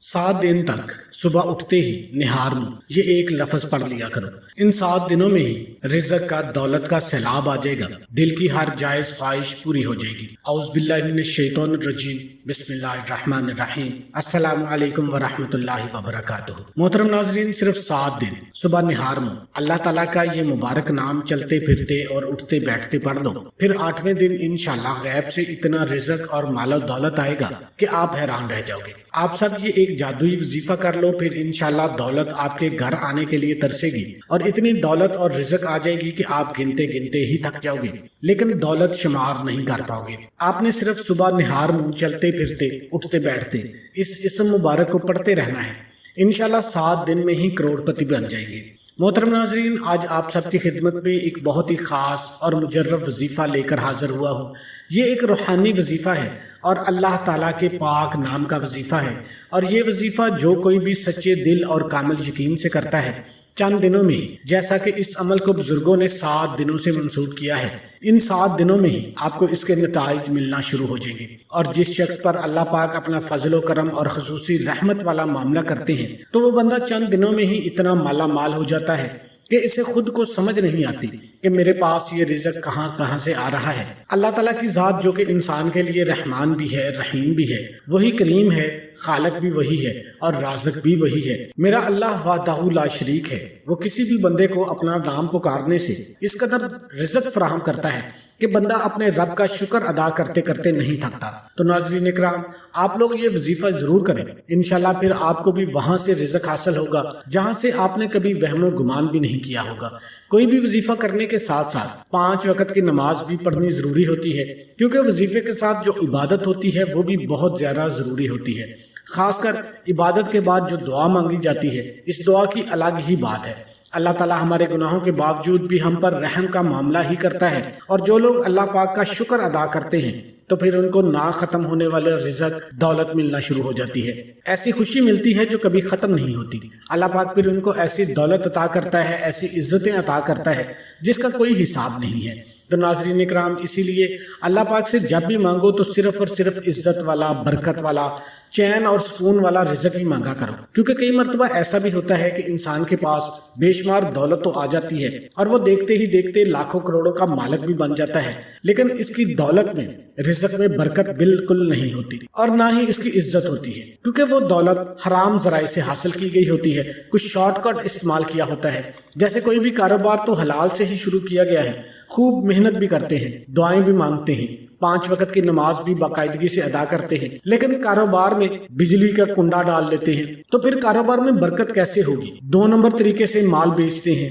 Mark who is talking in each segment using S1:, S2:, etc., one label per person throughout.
S1: 7 दिन तक सुबह उठते ही निहार मुँह ये एक लफ्ज पढ़ लिया करो। इन 7 दिनों में ही रिज़्क़ का दौलत का सैलाब आ जाएगा, दिल की हर जायज़ ख्वाहिश पूरी हो जाएगी। औज़ु बिल्लाहि मिनश शैतानिर रजीम, बिस्मिल्लाहिर रहमानिर रहीम, अस्सलामु अलैकुम व रहमतुल्लाहि व बरकातुहू। मोहतरम नाज़रीन, सिर्फ 7 दिन सुबह निहार मुँह अल्लाह ताला का ये मुबारक नाम चलते फिरते और उठते बैठते पढ़ लो, फिर 8वें दिन इंशाअल्लाह गैब से इतना रिज़्क़ और माल दौलत आएगा कि आप हैरान रह जाओगे। आप सब ये एक जादुई वजीफा कर लो, फिर इंशाल्लाह दौलत आपके घर आने के लिए तरसेगी और इतनी दौलत और रिज़्क़ आ जाएगी कि आप गिनते गिनते ही थक जाओगे, लेकिन दौलत शुमार नहीं कर पाओगे। आपने सिर्फ सुबह निहार मुँह चलते फिरते उठते बैठते इस इस्म मुबारक को पढ़ते रहना है। इंशाल्लाह 7 दिन में ही करोड़पति बन जाएंगे। मोहतरम नाज़रीन, आज आप सबकी खिदमत में एक बहुत ही ख़ास और मुजर्रब वजीफ़ा लेकर हाजिर हुआ हूँ। ये एक रूहानी वजीफ़ा है और अल्लाह ताला के पाक नाम का वजीफ़ा है, और ये वजीफ़ा जो कोई भी सच्चे दिल और कामिल यकीन से करता है, चंद दिनों में, जैसा कि इस अमल को बुजुर्गों ने 7 दिनों से मंसूब किया है, इन 7 दिनों में ही आपको इसके नताइज मिलना शुरू हो जाएंगे। और जिस शख्स पर अल्लाह पाक अपना फजलो करम और खसूसी रहमत वाला मामला करते हैं, तो वो बंदा चंद दिनों में ही इतना माला माल हो जाता है कि इसे खुद को समझ नहीं आती कि मेरे पास ये रिज़्क़ कहाँ से आ रहा है। अल्लाह ताला की ज़ात जो कि इंसान के लिए रहमान भी है, रहीम भी है, वही करीम है, खालक भी वही है और राज़िक़ भी वही है। मेरा अल्लाह वाहदहू ला शरीक है। वो किसी भी बंदे को अपना नाम पुकारने से इस कदर रिज़्क़ फराहम करता है कि बंदा अपने रब का शुक्र अदा करते करते नहीं थकता। तो नाज़रीन इकराम, आप लोग ये वजीफ़ा ज़रूर करें, इंशाल्लाह फिर आपको भी वहाँ से रिज़्क़ हासिल होगा जहाँ से आपने कभी वहमो गुमान भी नहीं किया होगा। कोई भी वजीफ़ा करने के साथ साथ 5 वक़्त की नमाज भी पढ़नी ज़रूरी होती है, क्योंकि वजीफ़े के साथ जो इबादत होती है वो भी बहुत ज़्यादा ज़रूरी होती है। खासकर इबादत के बाद जो दुआ मांगी जाती है, इस दुआ की अलग ही बात है। अल्लाह ताला हमारे गुनाहों के बावजूद भी हम पर रहम का मामला ही करता है, और जो लोग अल्लाह पाक का शुक्र अदा करते हैं तो फिर उनको ना ख़त्म होने वाले रिज़्क़ दौलत मिलना शुरू हो जाती है। ऐसी खुशी मिलती है जो कभी ख़त्म नहीं होती। अल्लाह पाक फिर उनको ऐसी दौलत अता करता है, ऐसी इज़्ज़तें अता करता है जिसका कोई हिसाब नहीं है। तो नाज़रीन इकराम, इसीलिए अल्लाह पाक से जब भी मांगो तो सिर्फ़ और सिर्फ इज़्ज़त वाला, बरकत वाला, चैन और सुकून वाला रिज़्क़ ही मांगा करो। क्योंकि कई मरतबा ऐसा भी होता है कि इंसान के पास बेशुमार दौलत तो आ जाती है और वो देखते ही देखते लाखों करोड़ों का मालिक भी बन जाता है, लेकिन इसकी दौलत में, रिज़्क़ में बरकत बिल्कुल नहीं होती और ना ही इसकी इज्जत होती है, क्योंकि वो दौलत हराम ज़राए से हासिल की गई होती है। कुछ शॉर्टकट इस्तेमाल किया होता है। जैसे कोई भी कारोबार तो हलाल से ही शुरू किया गया है, खूब मेहनत भी करते हैं, दुआएं भी मांगते हैं, 5 वक़्त की नमाज भी बाकायदगी से अदा करते हैं, लेकिन कारोबार में बिजली का कुंडा डाल लेते हैं, तो फिर कारोबार में बरकत कैसे होगी? 2 नंबर तरीके से माल बेचते हैं,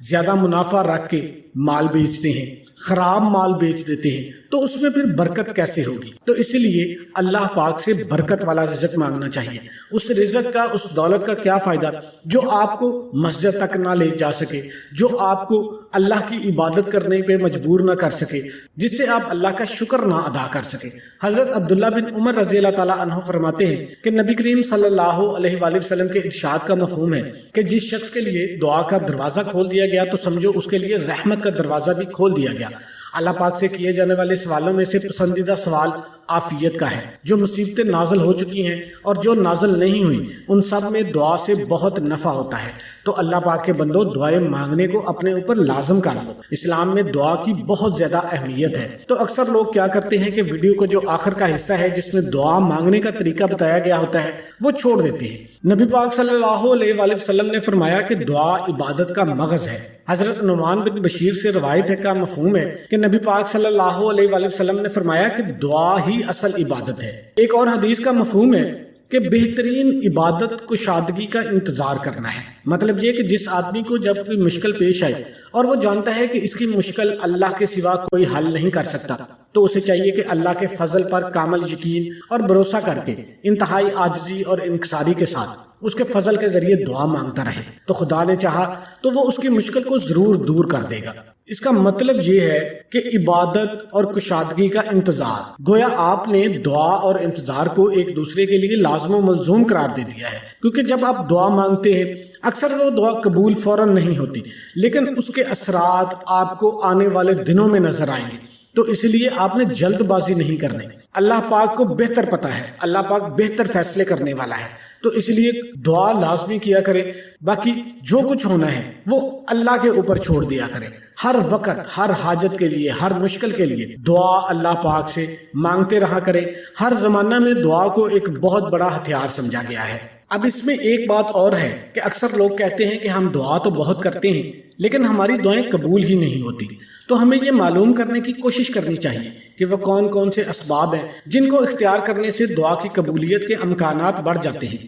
S1: ज्यादा मुनाफा रख के माल बेचते हैं, खराब माल बेच देते हैं, तो उसमें फिर बरकत कैसे होगी? तो इसलिए अल्लाह पाक से बरकत वाला रिज़्क़ मांगना चाहिए। उस रिज़्क़ का, उस दौलत का क्या फ़ायदा जो आपको मस्जिद तक ना ले जा सके, जो आपको अल्लाह की इबादत करने पे मजबूर ना कर सके, जिससे आप अल्लाह का शुक्र ना अदा कर सके। हज़रत अब्दुल्ला बिन उमर रज़ी अल्लाह ताला अन्हु फरमाते हैं कि नबी करीम सल्लल्लाहु अलैहि वसल्लम के इरशाद का मफ़हूम है कि जिस शख्स के लिए दुआ का दरवाज़ा खोल दिया गया तो समझो उसके लिए रहमत का दरवाज़ा भी खोल दिया गया। अल्लाह पाक से किए जाने वाले सवालों में से पसंदीदा सवाल आफियत का है। जो मुसीबतें नाज़िल हो चुकी हैं और जो नाज़िल नहीं हुई, उन सब में दुआ से बहुत नफ़ा होता है। तो अल्लाह पाक के बंदो, दुआएं मांगने को अपने ऊपर लाजम कर लो। इस्लाम में दुआ की बहुत ज़्यादा अहमियत है। तो अक्सर लोग क्या करते हैं कि वीडियो को जो आखिर का हिस्सा है जिसमें दुआ मांगने का तरीका बताया गया होता है वो छोड़ देते हैं। नबी पाक सल्लल्लाहु अलैहि वसल्लम ने फरमाया कि दुआ इबादत का मगज़ है। हज़रत नुमान बिन बशीर से रवायत है का मफ़हूम है कि नबी पाक सल्लल्लाहु अलैहि वसल्लम ने फरमाया कि दुआ ही असल इबादत है। एक और हदीस का मफ़हूम है कि बेहतरीन इबादत कुशादगी का इंतज़ार करना है। मतलब ये कि जिस आदमी को जब कोई मुश्किल पेश आए और वो जानता है कि इसकी मुश्किल अल्लाह के सिवा कोई हल नहीं कर सकता, तो उसे चाहिए कि अल्लाह के फजल पर कामिल यकीन और भरोसा करके इंतहाई आजिज़ी और इंकिसारी के साथ उसके फजल के जरिए दुआ मांगता रहे, तो खुदा ने चाहा तो वो उसकी मुश्किल को जरूर दूर कर देगा। इसका मतलब ये है कि इबादत और कुशादगी का इंतजार, गोया आपने दुआ और इंतजार को एक दूसरे के लिए लाज़िम व मलज़ूम करार दे दिया है। क्योंकि जब आप दुआ मांगते हैं, अक्सर वो दुआ कबूल फौरन नहीं होती, लेकिन उसके असरात आपको आने वाले दिनों में नजर आएंगे। तो इसलिए आपने जल्दबाजी नहीं करनी। अल्लाह पाक को बेहतर पता है, अल्लाह पाक बेहतर फैसले करने वाला है। تو اس لیے دعا لازمی کیا کریں. باقی جو کچھ ہونا ہے وہ اللہ کے اوپر چھوڑ دیا کریں. ہر وقت ہر حاجت کے لیے ہر مشکل کے لیے دعا اللہ پاک سے مانگتے رہا کریں. ہر زمانہ میں دعا کو ایک بہت بڑا ہتھیار سمجھا گیا ہے. اب اس میں ایک بات اور ہے کہ اکثر لوگ کہتے ہیں کہ ہم دعا تو بہت کرتے ہیں لیکن ہماری دعائیں قبول ہی نہیں ہوتی. تو ہمیں یہ معلوم کرنے کی کوشش کرنی چاہیے کہ وہ کون کون سے اسباب ہیں جن کو اختیار کرنے سے دعا کی قبولیت کے امکانات بڑھ جاتے ہیں.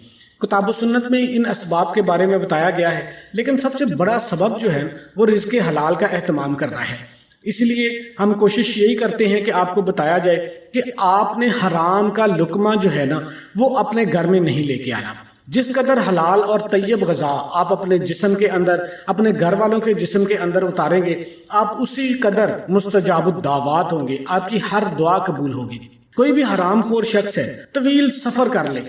S1: کتاب و سنت میں ان اسباب کے بارے میں بتایا گیا ہے، لیکن سب سے بڑا سبب جو ہے وہ رزق حلال کا اہتمام کرنا ہے. اس لیے ہم کوشش یہی کرتے ہیں کہ آپ کو بتایا جائے کہ آپ نے حرام کا لقمہ جو ہے نا وہ اپنے گھر میں نہیں لے کے آنا. جس قدر حلال اور طیب غذا آپ اپنے جسم کے اندر اپنے گھر والوں کے جسم کے اندر اتاریں گے، آپ اسی قدر مستجاب الدعوات ہوں گے، آپ کی ہر دعا قبول ہوگی. کوئی بھی حرام خور شخص ہے طویل سفر کر لے،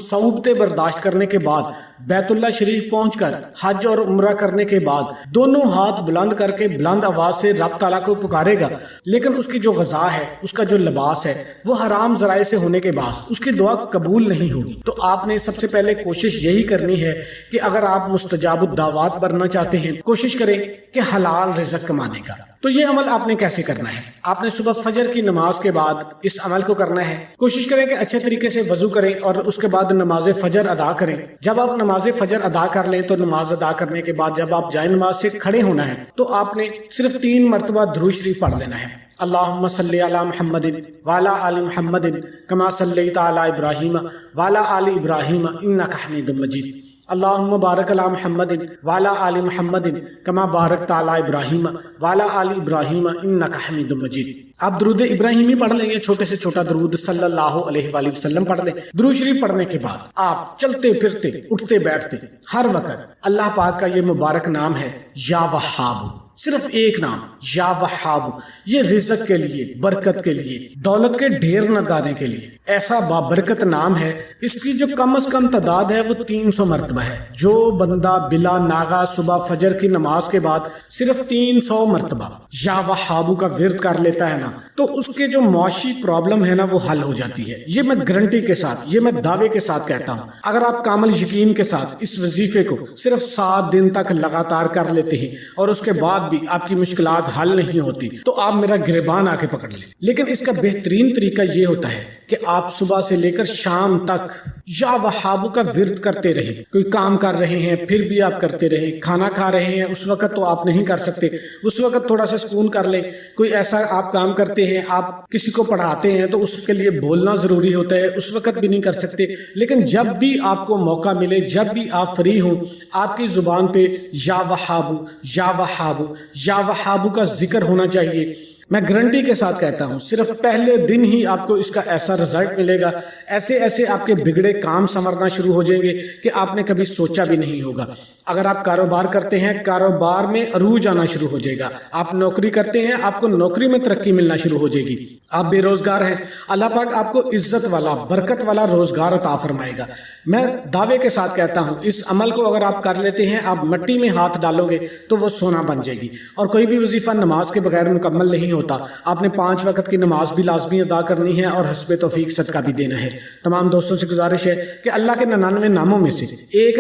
S1: صعوبتیں برداشت کرنے کے بعد بیت اللہ شریف پہنچ کر حج اور عمرہ کرنے کے بعد دونوں ہاتھ بلند کر کے بلند آواز سے رب تعالیٰ کو پکارے گا، لیکن اس کی جو غذا ہے، اس کا جو لباس ہے وہ حرام ذرائع سے ہونے کے باعث اس کی دعا قبول نہیں ہوگی. تو آپ نے سب سے پہلے کوشش یہی کرنی ہے کہ اگر آپ مستجاب الدعوات بننا چاہتے ہیں کوشش کریں کہ حلال رزق کمانے کا. تو یہ عمل آپ نے کیسے کرنا ہے؟ آپ نے صبح فجر کی نماز کے بعد اس عمل کو کرنا ہے. کوشش کریں کہ اچھے طریقے سے وضو کریں اور اس کے بعد نماز فجر ادا کریں. جب آپ نماز فجر ادا کر لیں تو نماز ادا کرنے کے بعد جب آپ جائے نماز سے کھڑے ہونا ہے تو آپ نے صرف 3 مرتبہ درود شریف پڑھ لینا ہے. اللہم صلی علی محمد وعلی آل محمد کما صلیت علی ابراہیم وعلی آل ابراہیم انک حمید مجید. اللہم بارک علی محمد وعلی آل محمد کما بارکت علی ابراہیم وعلی آل ابراہیم انک حمید مجید. آپ درود ابراہیمی پڑھ لیں گے، چھوٹے سے چھوٹا درود صلی اللہ علیہ وآلہ وسلم پڑھ لیں. درود شریف پڑھنے کے بعد آپ چلتے پھرتے اٹھتے بیٹھتے ہر وقت اللہ پاک کا یہ مبارک نام ہے یا وہاب، صرف ایک نام یا وہاب. یہ رزق کے لیے، برکت کے لیے، دولت کے ڈھیر نگانے کے لیے ایسا بابرکت نام ہے. اس کی جو کم از کم تعداد ہے وہ 300 مرتبہ ہے. جو بندہ بلا ناغا صبح فجر کی نماز کے بعد صرف 300 مرتبہ یا وہابو کا ورد کر لیتا ہے نا تو اس کے جو معاشی پرابلم ہے نا وہ حل ہو جاتی ہے. یہ میں گارنٹی کے ساتھ، یہ میں دعوے کے ساتھ کہتا ہوں. اگر آپ کامل یقین کے ساتھ اس وظیفے کو صرف 7 دن تک لگاتار کر لیتے ہیں اور اس کے بعد بھی آپ کی مشکلات حل نہیں ہوتی تو آپ میرا گریبان آ کے پکڑ لیں. لیکن اس کا بہترین طریقہ یہ ہوتا ہے کہ آپ صبح سے لے کر شام تک یا وہابو کا ورد کرتے رہیں. کوئی کام کر رہے ہیں پھر بھی آپ کرتے رہیں، کھانا کھا رہے ہیں اس وقت تو آپ نہیں کر سکتے، اس وقت تھوڑا سا سکون کر لیں. کوئی ایسا آپ کام کرتے ہیں، آپ کسی کو پڑھاتے ہیں تو اس کے لیے بولنا ضروری ہوتا ہے، اس وقت بھی نہیں کر سکتے. لیکن جب بھی آپ کو موقع ملے، جب بھی آپ فری ہوں، آپ کی زبان پہ یا وہابو یا وہابو یا وہابو کا ذکر ہونا چاہیے. میں گارنٹی کے ساتھ کہتا ہوں صرف پہلے دن ہی آپ کو اس کا ایسا رزلٹ ملے گا، ایسے ایسے آپ کے بگڑے کام سنورنا شروع ہو جائیں گے کہ آپ نے کبھی سوچا بھی نہیں ہوگا. اگر آپ کاروبار کرتے ہیں، کاروبار میں عروج آنا شروع ہو جائے گا. آپ نوکری کرتے ہیں، آپ کو نوکری میں ترقی ملنا شروع ہو جائے گی. آپ بے روزگار ہیں، اللہ پاک آپ کو عزت والا، برکت والا روزگار عطا فرمائے گا. میں دعوے کے ساتھ کہتا ہوں اس عمل کو اگر آپ کر لیتے ہیں، آپ مٹی میں ہاتھ ڈالو گے تو وہ سونا بن جائے گی. اور کوئی بھی وظیفہ نماز کے بغیر مکمل نہیں ہوتا. آپ نے 5 وقت کی نماز بھی لازمی ادا کرنی ہے اور حسب توفیق صدقہ بھی دینا ہے. تمام دوستوں سے گزارش ہے کہ اللہ کے 99 ناموں میں سے ایک